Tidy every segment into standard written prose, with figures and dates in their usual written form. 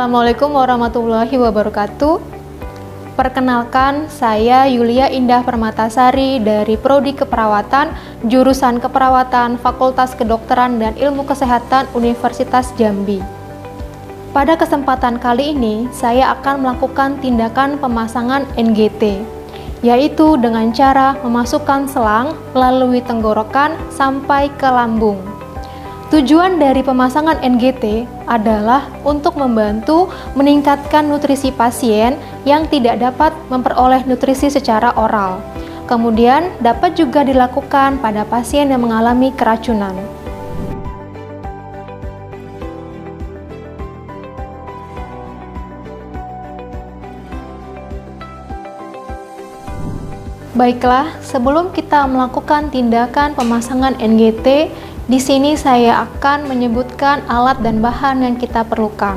Assalamualaikum warahmatullahi wabarakatuh. Perkenalkan, saya Yulia Indah Permatasari dari Prodi Keperawatan, jurusan Keperawatan, Fakultas Kedokteran dan Ilmu Kesehatan Universitas Jambi. Pada kesempatan kali ini, saya akan melakukan tindakan pemasangan NGT, yaitu dengan cara memasukkan selang melalui tenggorokan sampai ke lambung. Tujuan dari pemasangan NGT adalah untuk membantu meningkatkan nutrisi pasien yang tidak dapat memperoleh nutrisi secara oral. Kemudian dapat juga dilakukan pada pasien yang mengalami keracunan. Baiklah, sebelum kita melakukan tindakan pemasangan NGT, di sini saya akan menyebutkan alat dan bahan yang kita perlukan.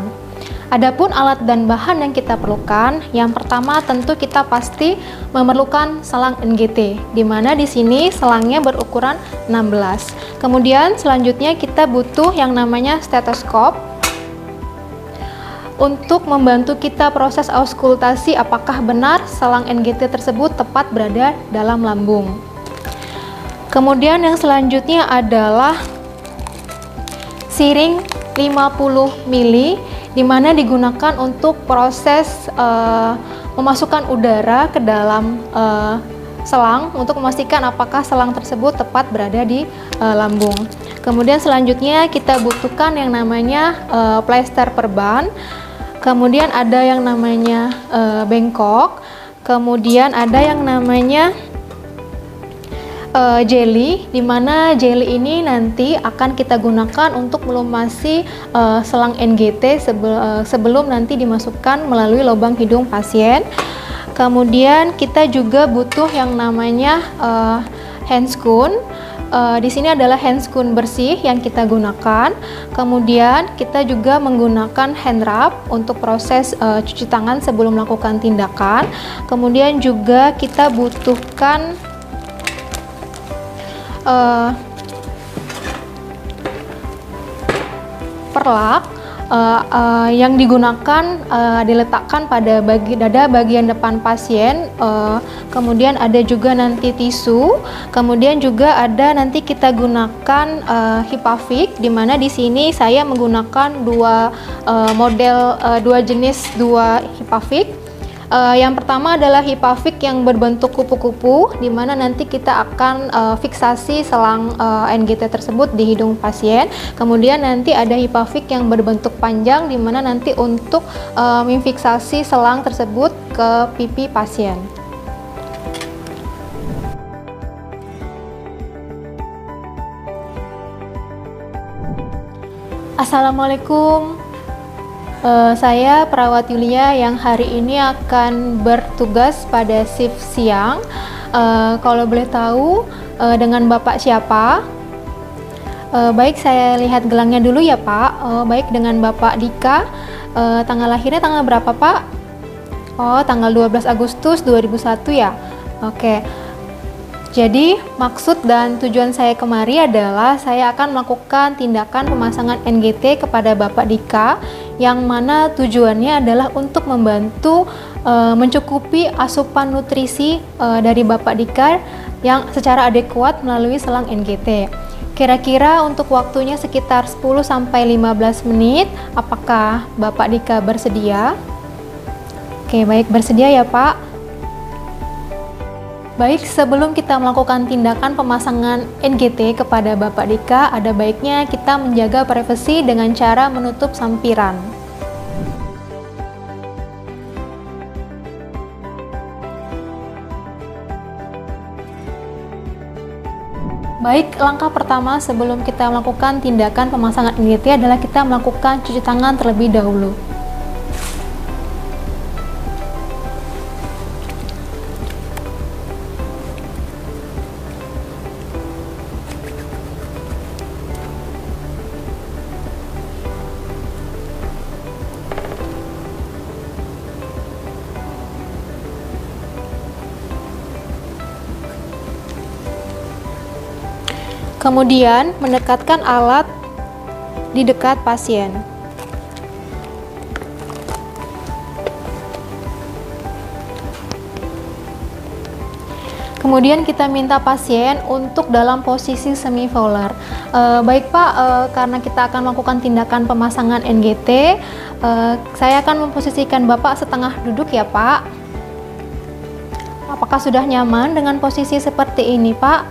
Adapun alat dan bahan yang kita perlukan, yang pertama tentu kita pasti memerlukan selang NGT, di mana di sini selangnya berukuran 16. Kemudian selanjutnya kita butuh yang namanya stetoskop untuk membantu kita proses auskultasi apakah benar selang NGT tersebut tepat berada dalam lambung. Kemudian yang selanjutnya adalah siring 50 mili, di mana digunakan untuk proses memasukkan udara ke dalam selang untuk memastikan apakah selang tersebut tepat berada di lambung. Kemudian selanjutnya kita butuhkan yang namanya plester perban, kemudian ada yang namanya bengkok, kemudian ada yang namanya jelly, di mana jelly ini nanti akan kita gunakan untuk melumasi selang NGT sebelum nanti dimasukkan melalui lubang hidung pasien. Kemudian kita juga butuh yang namanya handscoon. Di sini adalah handscoon bersih yang kita gunakan. Kemudian kita juga menggunakan hand rub untuk proses cuci tangan sebelum melakukan tindakan. Kemudian juga kita butuhkan perlak yang digunakan diletakkan pada dada bagian depan pasien. Kemudian ada juga nanti tisu, kemudian juga ada nanti kita gunakan HIPAVIC, di mana di sini saya menggunakan dua jenis HIPAVIC. Yang pertama adalah HIPAVIC yang berbentuk kupu-kupu, di mana nanti kita akan fiksasi selang NGT tersebut di hidung pasien. Kemudian nanti ada HIPAVIC yang berbentuk panjang, di mana nanti untuk memfiksasi selang tersebut ke pipi pasien. Assalamualaikum. Saya perawat Yulia yang hari ini akan bertugas pada shift siang. Kalau boleh tahu dengan Bapak siapa? Baik, saya lihat gelangnya dulu ya Pak. Baik, dengan Bapak Dika. Tanggal lahirnya tanggal berapa Pak? Oh, tanggal 12 Agustus 2001 ya. Oke. Jadi maksud dan tujuan saya kemari adalah saya akan melakukan tindakan pemasangan NGT kepada Bapak Dika, yang mana tujuannya adalah untuk membantu mencukupi asupan nutrisi dari Bapak Dika yang secara adekuat melalui selang NGT. Kira-kira untuk waktunya sekitar 10-15 menit. Apakah Bapak Dika bersedia? Oke, baik, bersedia ya Pak. Baik, sebelum kita melakukan tindakan pemasangan NGT kepada Bapak Dika, ada baiknya kita menjaga privasi dengan cara menutup sampiran. Baik, langkah pertama sebelum kita melakukan tindakan pemasangan NGT adalah kita melakukan cuci tangan terlebih dahulu. Kemudian mendekatkan alat di dekat pasien. Kemudian kita minta pasien untuk dalam posisi semi-fowler. Baik Pak, karena kita akan melakukan tindakan pemasangan NGT, saya akan memposisikan Bapak setengah duduk ya Pak. Apakah sudah nyaman dengan posisi seperti ini Pak?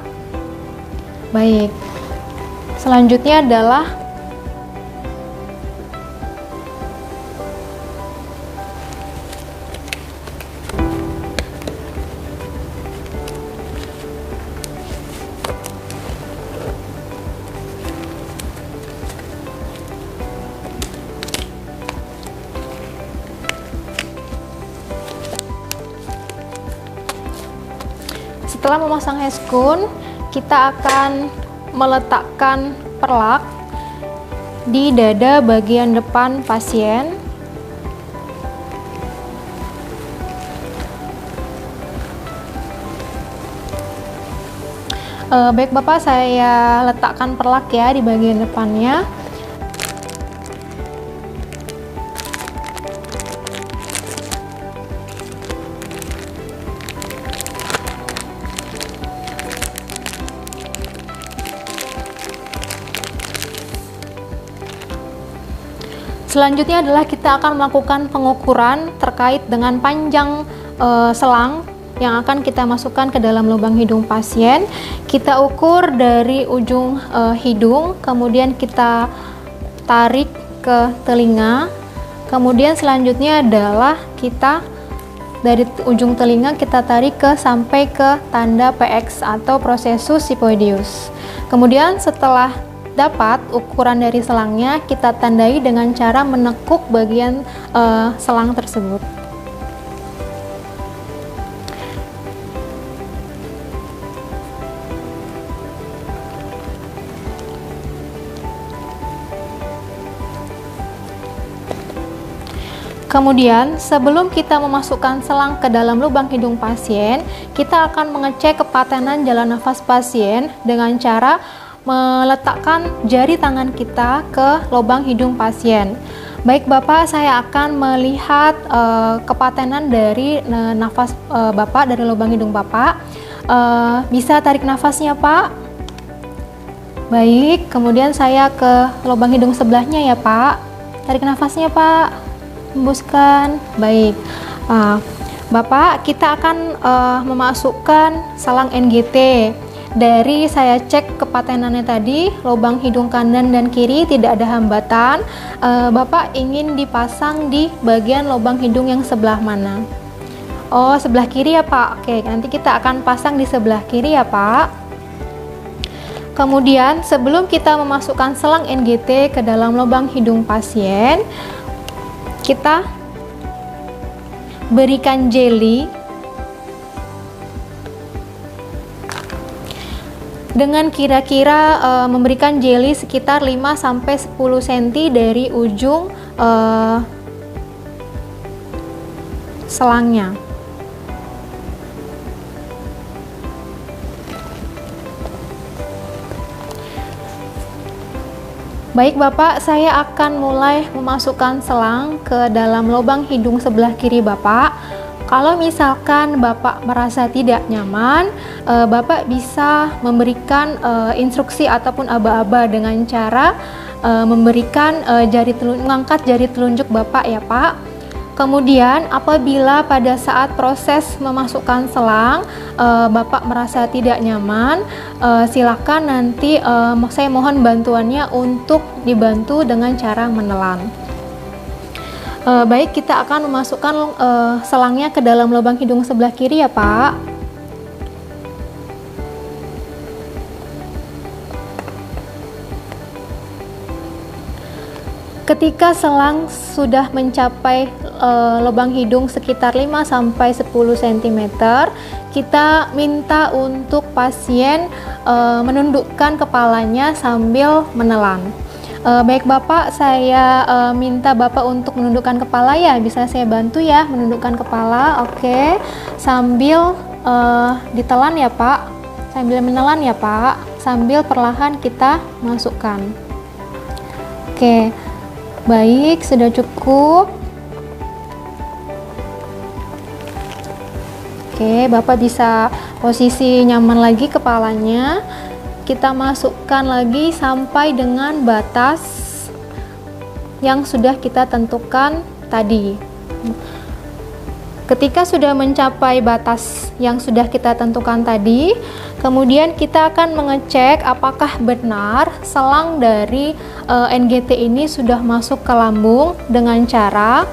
Baik. Selanjutnya adalah setelah memasang heskun, kita akan meletakkan perlak di dada bagian depan pasien. Baik Bapak, saya letakkan perlak ya di bagian depannya. Selanjutnya adalah kita akan melakukan pengukuran terkait dengan panjang selang yang akan kita masukkan ke dalam lubang hidung pasien. Kita ukur dari ujung hidung, kemudian kita tarik ke telinga. Kemudian selanjutnya adalah kita dari ujung telinga kita tarik sampai ke tanda PX atau processus siphoideus. Kemudian setelah dapat ukuran dari selangnya, kita tandai dengan cara menekuk bagian selang tersebut. Kemudian, sebelum kita memasukkan selang ke dalam lubang hidung pasien, kita akan mengecek kepatenan jalan nafas pasien dengan cara meletakkan jari tangan kita ke lubang hidung pasien. Baik Bapak, saya akan melihat kepatenan dari nafas Bapak, dari lubang hidung Bapak. Bisa tarik nafasnya Pak? Baik, kemudian saya ke lubang hidung sebelahnya ya Pak. Tarik nafasnya Pak, hembuskan. Baik, Bapak, kita akan memasukkan selang NGT. Dari saya cek kepatenannya tadi, lubang hidung kanan dan kiri tidak ada hambatan. Bapak ingin dipasang di bagian lubang hidung yang sebelah mana? Oh, sebelah kiri ya Pak. Oke, nanti kita akan pasang di sebelah kiri ya Pak. Kemudian sebelum kita memasukkan selang NGT ke dalam lubang hidung pasien, kita berikan jeli dengan kira-kira memberikan jeli sekitar 5-10 cm dari ujung selangnya. Baik Bapak, saya akan mulai memasukkan selang ke dalam lubang hidung sebelah kiri Bapak. Kalau misalkan Bapak merasa tidak nyaman, Bapak bisa memberikan instruksi ataupun aba-aba dengan cara memberikan mengangkat jari telunjuk Bapak ya Pak. Kemudian apabila pada saat proses memasukkan selang Bapak merasa tidak nyaman, silakan nanti saya mohon bantuannya untuk dibantu dengan cara menelan. Baik, kita akan memasukkan selangnya ke dalam lubang hidung sebelah kiri ya Pak. Ketika selang sudah mencapai lubang hidung sekitar 5-10 cm, kita minta untuk pasien menundukkan kepalanya sambil menelan. Baik Bapak, saya minta Bapak untuk menundukkan kepala ya. Bisa saya bantu ya menundukkan kepala. Oke, sambil ditelan ya Pak. Sambil menelan ya Pak. Sambil perlahan kita masukkan. Oke, baik, sudah cukup. Oke, Bapak bisa posisi nyaman lagi kepalanya. Kita masukkan lagi sampai dengan batas yang sudah kita tentukan tadi. Ketika sudah mencapai batas yang sudah kita tentukan tadi, kemudian kita akan mengecek apakah benar selang dari NGT ini sudah masuk ke lambung dengan cara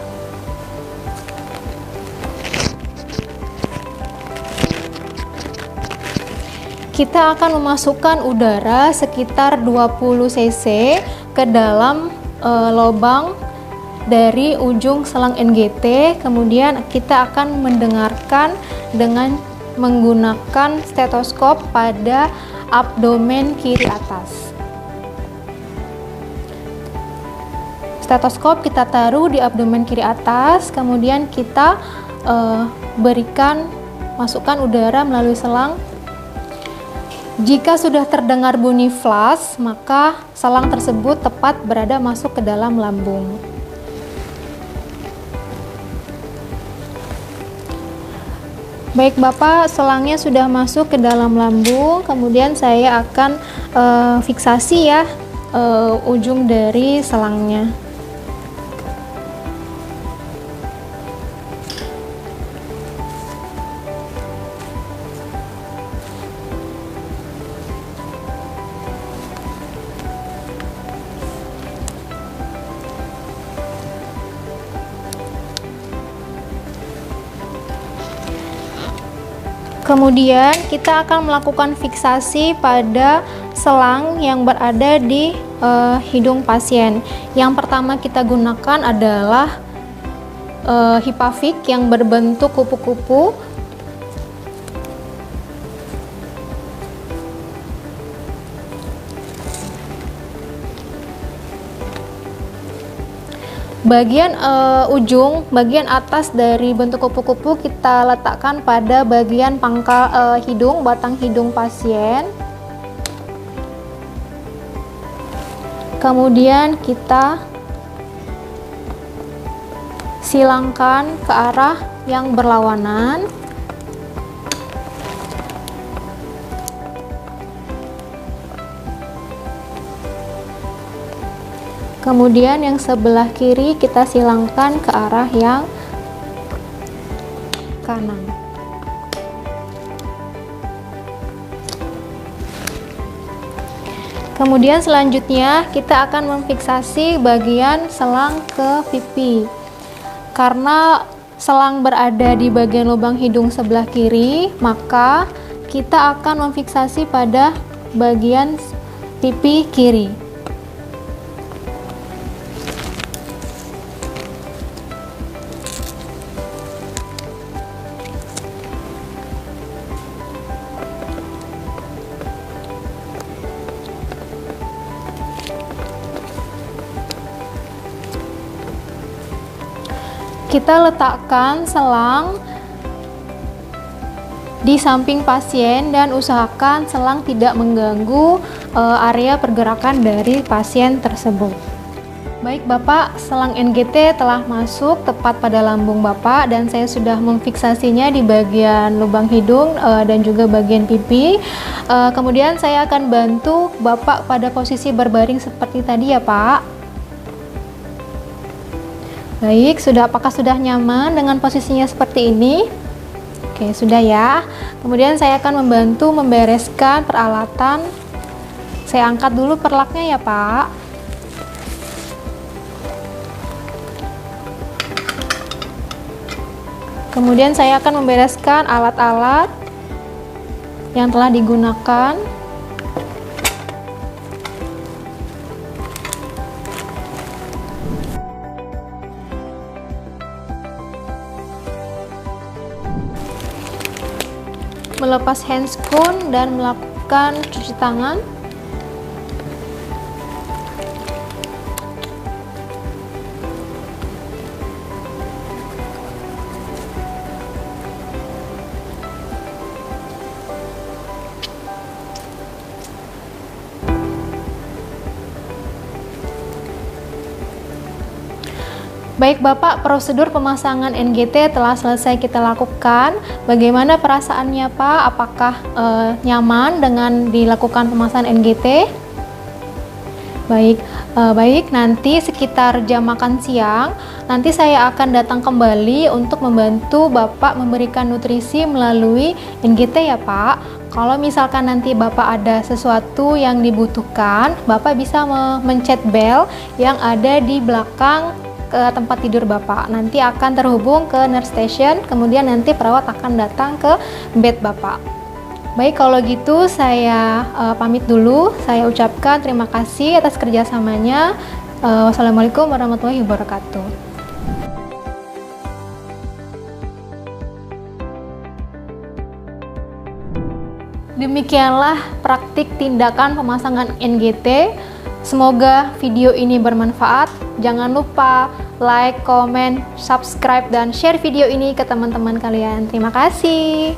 kita akan memasukkan udara sekitar 20 cc ke dalam lubang dari ujung selang NGT. Kemudian kita akan mendengarkan dengan menggunakan stetoskop pada abdomen kiri atas. Stetoskop kita taruh di abdomen kiri atas, kemudian kita masukkan udara melalui selang. Jika sudah terdengar bunyi flash, maka selang tersebut tepat berada masuk ke dalam lambung. Baik Bapak, selangnya sudah masuk ke dalam lambung, kemudian saya akan fiksasi ya ujung dari selangnya. Kemudian kita akan melakukan fiksasi pada selang yang berada di hidung pasien. Yang pertama kita gunakan adalah Hipavik yang berbentuk kupu-kupu. Bagian bagian atas dari bentuk kupu-kupu kita letakkan pada bagian pangkal hidung, batang hidung pasien. Kemudian kita silangkan ke arah yang berlawanan. Kemudian yang sebelah kiri kita silangkan ke arah yang kanan. Kemudian selanjutnya kita akan memfiksasi bagian selang ke pipi. Karena selang berada di bagian lubang hidung sebelah kiri, maka kita akan memfiksasi pada bagian pipi kiri. Kita letakkan selang di samping pasien dan usahakan selang tidak mengganggu area pergerakan dari pasien tersebut. Baik Bapak, selang NGT telah masuk tepat pada lambung Bapak dan saya sudah memfiksasinya di bagian lubang hidung dan juga bagian pipi. Kemudian saya akan bantu Bapak pada posisi berbaring seperti tadi ya Pak. Baik, apakah sudah nyaman dengan posisinya seperti ini? Oke, sudah ya. Kemudian saya akan membantu membereskan peralatan. Saya angkat dulu perlaknya ya, Pak. Kemudian saya akan membereskan alat-alat yang telah digunakan. Melepas handscoon dan melakukan cuci tangan. Baik Bapak, prosedur pemasangan NGT telah selesai kita lakukan. Bagaimana perasaannya Pak? Apakah nyaman dengan dilakukan pemasangan NGT? Baik, nanti sekitar jam makan siang, nanti saya akan datang kembali untuk membantu Bapak memberikan nutrisi melalui NGT ya Pak. Kalau misalkan nanti Bapak ada sesuatu yang dibutuhkan, Bapak bisa mencet bel yang ada di belakang ke tempat tidur Bapak. Nanti akan terhubung ke nurse station, kemudian nanti perawat akan datang ke bed Bapak. Baik, kalau gitu saya pamit dulu. Saya ucapkan terima kasih atas kerjasamanya. Wassalamualaikum warahmatullahi wabarakatuh. Demikianlah praktik tindakan pemasangan NGT. Semoga video ini bermanfaat. Jangan lupa like, comment, subscribe, dan share video ini ke teman-teman kalian. Terima kasih.